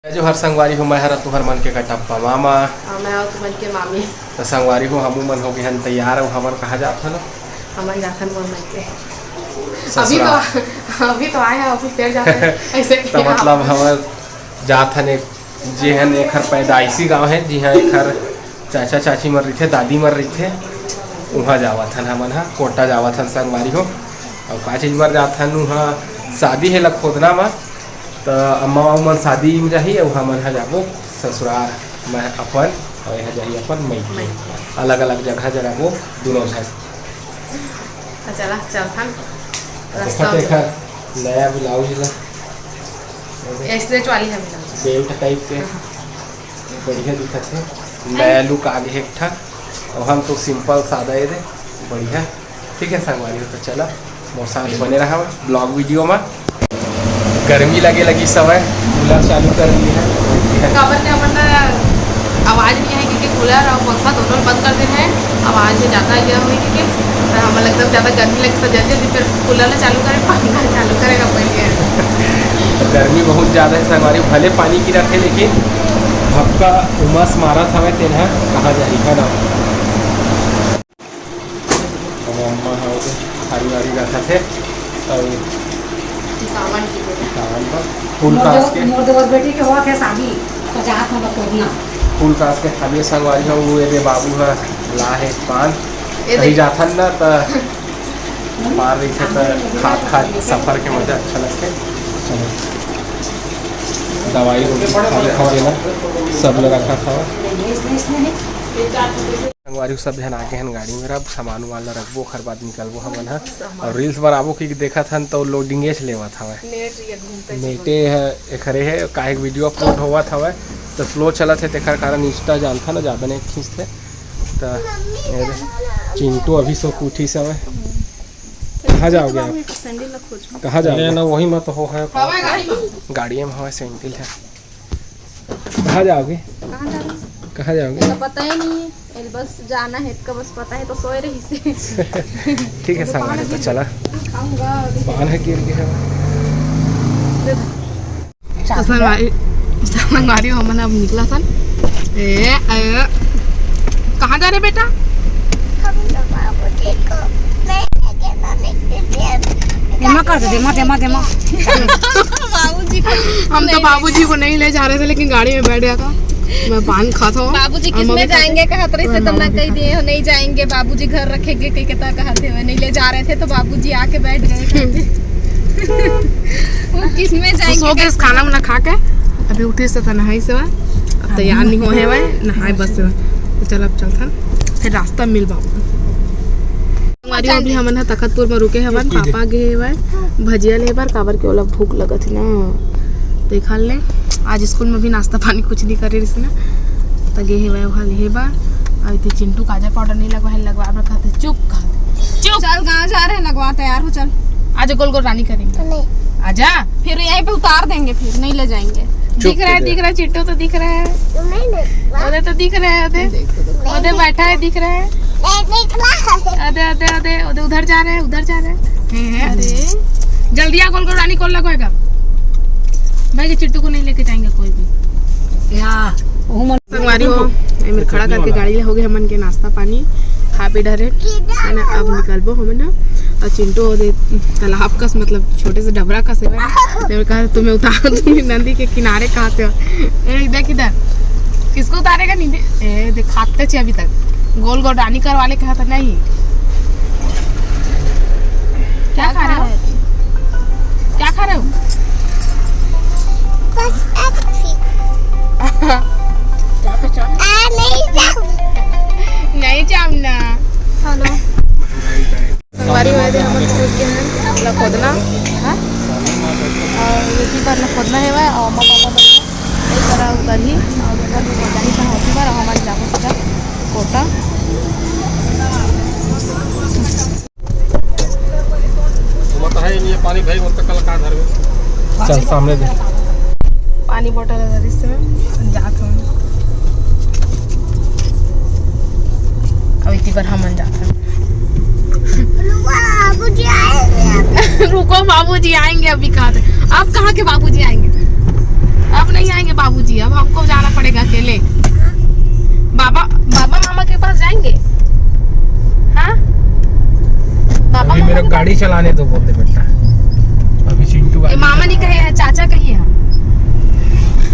जो हर संगवारी हो मैं हर तुहर मन के कटप्पा मामा और मैं और तुमन के मामी तो संगवारी हो हमू मन हो गए हन तैयार हो हमर कहा जात हन हमन जाथन मोर मन के अभी तो आए हैं अभी फिर जाते हैं ऐसे तो मतलब हमर जात हन एक जे हन एक हर पैदाइशी गांव है जी हाँ एक हर चाचा चाची मर रही थे दादी मर रही थे वहाँ जावत हन हमन हा कोटा जावत हन संगवारी हो और का चीज बर जात हन वहाँ शादी है लखोदना में तो अम्मा मन शादी में जाही और हमन हा जाबो ससुराल मैं अपन और यहाँ जाही अपन मई अलग अलग जगह जगह दोनों भाई चला चलथन देखा नया ब्लाउज ला स्ट्रेच वाली है बेल्ट टाइप के बढ़िया दिखत है नया लुक आगे एक ठा और हम तो सिंपल सादा है बढ़िया ठीक है संगवारी हो तो चला मौसम बने रहा ब्लॉग वीडियो में गर्मी लगी समय कूलर चालू कर ली है आवाज़ नहीं है क्योंकि कूलर और पंखा दोनों बंद कर देते हैं आवाज़ ज़्यादा यह हुई क्योंकि हमें लगता है ज़्यादा गर्मी लगी तो जल्दी जल्दी फिर कूलर चालू करें पंखा चालू करेगा पहले गर्मी बहुत ज़्यादा है संगवारी भले पानी गिरा थे लेकिन भक्का उमस मारा था मैं तेना कहाँ जाही है ना अम्मा खाड़ी वाड़ी रखा थे और फूल कास के मोर देवर बेटी के हुआ के शादी तो जात हम कोदना फूल कास के खाली संगवारी हो वो रे बाबू है ला है पान कहीं जाथन ना तो पार रही थे तो खाद खाद सफ़र के मजा अच्छा लगते चलो दवाई खा देना सब लोग रखा था संगवारी सब ध्यान आके हन गाड़ी में रब सामान वाला रखबो खर बाद निकलबो हमन हा और रील्स बनाबो कि देखा था तो लोडिंगे लेवा था नेटे है एकरे है काहे वीडियो अपलोड हुआ था तो स्लो चला थे तेकर कारण इंस्टा जानता ना ज़्यादा नहीं खींचते तो चिंटू अभी सो उठी समय कहाँ जाओगे आप कहाँ जाओगे ना वही मत हो है गाड़ी में हवा सैंडल है कहाँ जाओगे कहाँ जाओगे तो पता ही नहीं है बस जाना है का बस पता है तो सोए रही से ठीक है संगवारी तो चला पान है गिर गया संगवारी हमन अब निकला था कहाँ जा रहे बेटा बाबूजी हम तो बाबूजी को नहीं ले जा रहे थे लेकिन गाड़ी में बैठ गया था मैं पान खाता हूँ बाबूजी किसमें जाएंगे कहते रहे से तुम ना कह दिए हो नहीं जाएंगे बाबूजी घर रखेंगे कहीं कहता कहते हुए नहीं ले जा रहे थे तो बाबूजी आके बैठ गए वो किसमें जाएंगे सो के खाना वाना खा के अभी उठे से था नहाई से अब तैयार नहीं हुए है नहाए बस से तो चल अब चलता फिर रास्ता मिल बाबू हमारी अभी हमन है तखतपुर में रुके हवन पापा गए है भजिया ले बार काबर के ओला भूख लगत है ना देखा ले आज स्कूल में भी नाश्ता पानी कुछ नहीं करे रही ना तो गे है वहाँ ले बार अभी तो चिंटू काजर पाउडर नहीं लगवा रखा था चुप चल गाँव जा रहे हैं लगवा तैयार हो चल आज गोल गोल रानी करेंगे आजा फिर यहीं पे उतार देंगे फिर नहीं ले जाएंगे दिख रहा है चिट्टू तो दिख रहा है उधर तो दिख रहा है उधर बैठा है दिख रहा है अरे उधर जा रहे हैं अरे जल्दी आ गोल गोल रानी कॉल लगवाएगा भाई के चिट्टू को नहीं लेके जाएंगे कोई भी संगवारी हो मेरे खड़ा करके गाड़ी हो गए हमन के नाश्ता पानी खा पी डरे अब निकलबो हमन और चिंटू तालाब का मतलब छोटे से डबरा का सेवा कहा तुम्हें उतार दूंगी नदी के किनारे खाते हो देख इधर किसको उतारेगा नहीं देख खाते थे अभी तक गोल गोल रानी कर वाले कहा था नहीं क्या खा रहे हो क्या खा रहे हो नहीं जामना हेलो संगवारी हुए थे हम लखोदना और ये बार लखोदना है वह और अम्मा पापा एक बार उधर ही और उधर जानी था होती बार हमारे जाको सीधा कोटा पानी भाई चल सामने दे पानी बोतल है इसमें जात हूँ अब इतनी बार हम जाते हैं रुको बाबूजी आएंगे अभी कहाँ आप कहाँ के बाबूजी आएंगे अब नहीं आएंगे बाबूजी बाबूजी, अब हमको जाना पड़ेगा अकेले। बाबा मामा के पास जाएंगे। हाँ अभी मेरा गाड़ी चलाने तो बोल दे बेटा। अभी चिंटू मामा नहीं कहे है, चाचा कहिए।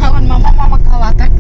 हम मामा कब आता है।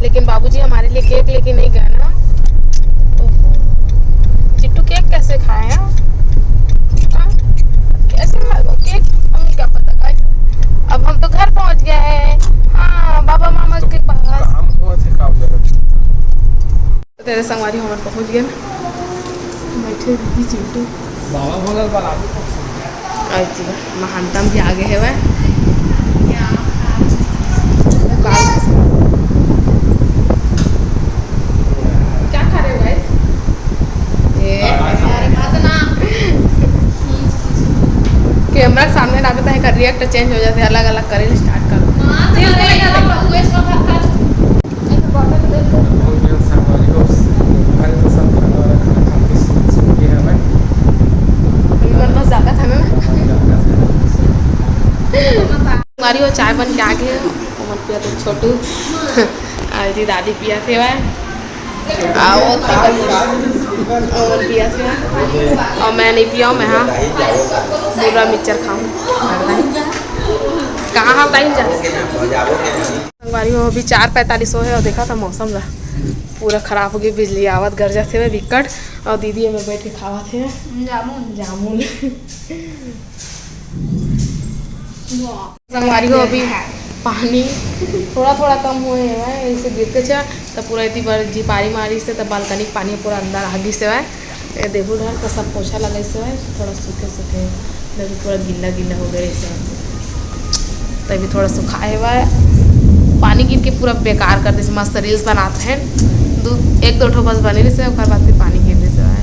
लेकिन बाबूजी हमारे लिए केक लेके नहीं गए ना। चिट्टू केक कैसे खाए हैं? कैसे खाएगा केक? हमें क्या पता गाइस। अब हम तो घर पहुंच गए हैं। हाँ बाबा मामा के पास। तेरे संगवारी हम पहुंच गए। बैठे दीदी चिंटू बाबा बोलल वाला अच्छा महानतम भी आगे है वह क्या खा रहे हो गाइस? कैमरा के सामने रखता है का रिएक्ट चेंज हो जाते हैं, अलग अलग करे स्टार्ट करो। हमारी वो चाय बन के आ गई मत पिया तो छोटू आदि दादी पिया थे वह और पिया थे और मैं नहीं पिया मैं हाँ पूरा मिक्सचर खाऊँ कहाँ हाँ टाइम जा हमारी वो अभी 4:45 है और देखा था मौसम का पूरा ख़राब हो गई, बिजली आवत घर जाते हुए विकट और दीदी में बैठ के खावा थे जामुन संगवारी हो अभी पानी थोड़ा थोड़ा कम हुए है ऐसे गिरते छे तो पूरा इतनी बार जी पारी मारी से तो बालकनी के पानी पूरा अंदर आ गई से है देखो ढर तो सब पोछा लगा से है थोड़ा सूखे सूखे देखो पूरा गिल्ला गिल्ला हो गया से तभी थोड़ा सुखाए हुआ है पानी गिर के पूरा बेकार कर दे मस्त रील्स बनाते हैं 1-2 ठो बस बने से और बाद फिर पानी गिरने से है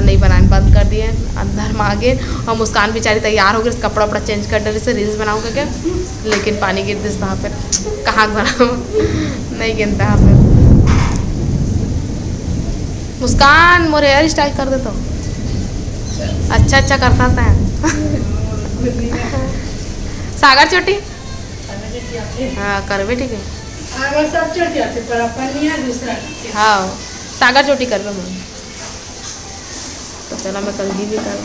नहीं बनाने बंद कर दिए अंदर में आ गए और मुस्कान बेचारी तैयार हो गई कपड़ा वपड़ा चेंज कर डरे से रील्स बनाऊँ करके लेकिन पानी गिर दे वहाँ पर कहाँ बनाऊँ नहीं गिरता यहाँ पे मुस्कान मोर हेयर स्टाइल कर दे तो अच्छा करता था सागर चोटी हाँ करवे ठीक है हाँ सागर चोटी करवे मैं तो चला मैं कल भी कर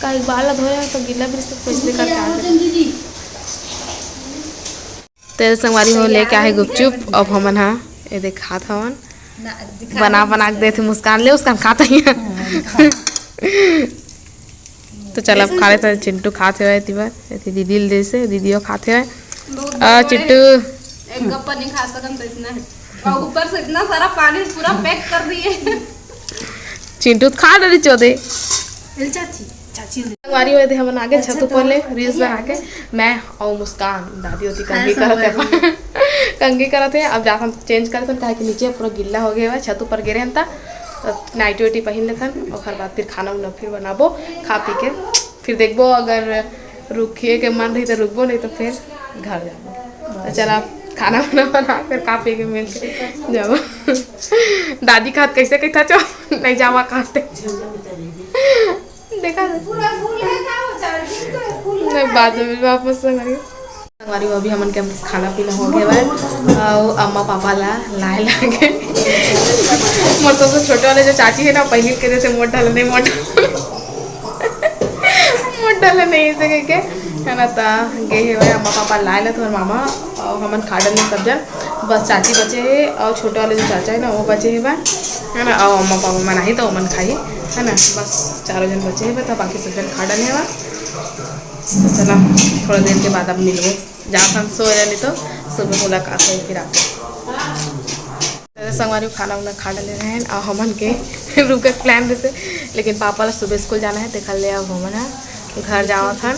कल बाल धोया तो गीला भी इसलिए करके आ तेरे संगवारी हो लेके आए गुपचुप अब हमन हाँ ये देखा था बना के देते मुस्कान ले उसका खाता ही है। तो चल अब खा लेते हैं। चिंटू खाते हुए तिबर दीदी दे से दीदियों खाते हुए चिंटू एक गप्पा नहीं खा सकम तो इतना है और ऊपर से इतना सारा पानी पूरा पैक कर दिए। चिंटू खा डरी चौदे चाची चाची हमारी हुए थे हम आगे छत ऊपर ले रील्स बना के मैं और मुस्कान दादी होती कंगी करते कंगी करते हैं। अब जाकर चेंज करते हैं कि नीचे पूरा गिल्ला हो गया है छत ऊपर गिरे हैं तो नाइटी वाइटी पहन लेते हैं और बाद फिर खाना उना फिर बनाबो खा पी के फिर देखबो अगर रुकिए के मन रही तो रुकबो नहीं तो फिर घर जाबो। तो चल आप खाना बना फिर खा पी के मिल के जाबो। दादी खात कैसे कहता चो नहीं जावा खाते देखा नहीं बाद में वापस हमारी वो भी हमन के खाना पीना हो गया है और अम्मा पापा लाए लागे मोर सबसे छोटे वाले जो चाची है ना पहले कहते थे मोट डाल नहीं मोट डाल नहीं ऐसे कह के है ना ता गए है अम्मा पापा लाए ला तो मामा और हमन खा डाले सब जन बस चाची बचे है और छोटे वाले जो चाचा है ना वो बचे है ना और अम्मा पापा मना ही तो मन खाई है ना बस चारों जन बचे हैं तो बाकी सब जन खा डाले है। तो चला थोड़ा देर के बाद अब मिलबो जहाँ हम सो रहे नहीं तो सुबह मुलाकात हुई फिर आपको संगवारी खाना उना खा डाले रहे हैं और हमन के रुके प्लान जैसे लेकिन पापा ला सुबह स्कूल जाना है देखा ले अब हमन है घर जाओ था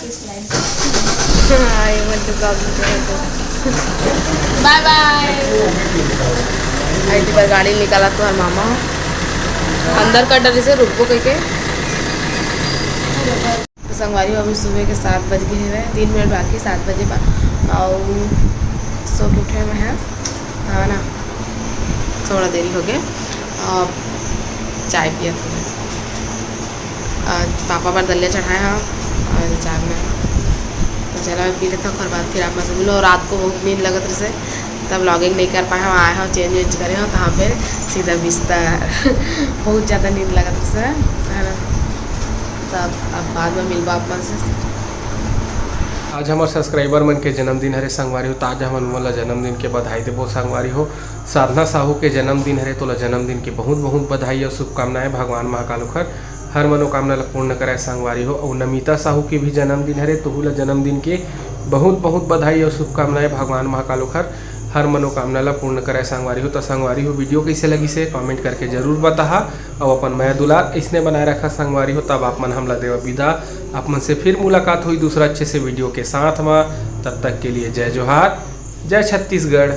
बाय बाय। आई बार गाड़ी निकाला तो हर मामा अंदर का डर से रुकबो कह के संगवारी अभी सुबह के 7 बज गए हैं 3 मिनट बाकी 7 बजे और सो के उठे में है ना थोड़ा देरी हो गया और चाय पिया था पापा पर दलिया चढ़ाया और चाय में तो चला पी लेता और बाद फिर आप मतलब और रात को बहुत नींद लगत रहे तब लॉगिंग नहीं कर पाए आए हैं चेंज वेंज करे हो कहाँ पे सीधा बिस्तर बहुत ज़्यादा नींद लगत रहे है ना तब अब बाद में मिलबा अपन से। आज हमारे सब्सक्राइबर मन के जन्मदिन हरे संगवारी हो ताज हमन मोला जन्मदिन के बधाई देबो संगवारी हो। साधना साहू के जन्मदिन हरे तोला जन्मदिन की बहुत बहुत बधाई और शुभकामनाएं भगवान महाकाल हर मनोकामना ला पूर्ण करे संगवारी हो। और नमिता साहू के भी जन्मदिन हरे तो ला जन्मदिन के बहुत बहुत बधाई और शुभकामनाएं भगवान महाकाल हर मनोकामना ला पूर्ण करे संगवारी हो। तो संगवारी हो वीडियो कैसे लगी से कमेंट करके जरूर बताहा और अपन मैं दुलार इसने बनाए रखा संगवारी हो। तब आप मन हमला देवा विदा आप मन से फिर मुलाकात हुई दूसरा अच्छे से वीडियो के साथ में। तब तक के लिए जय जोहार जय छत्तीसगढ़।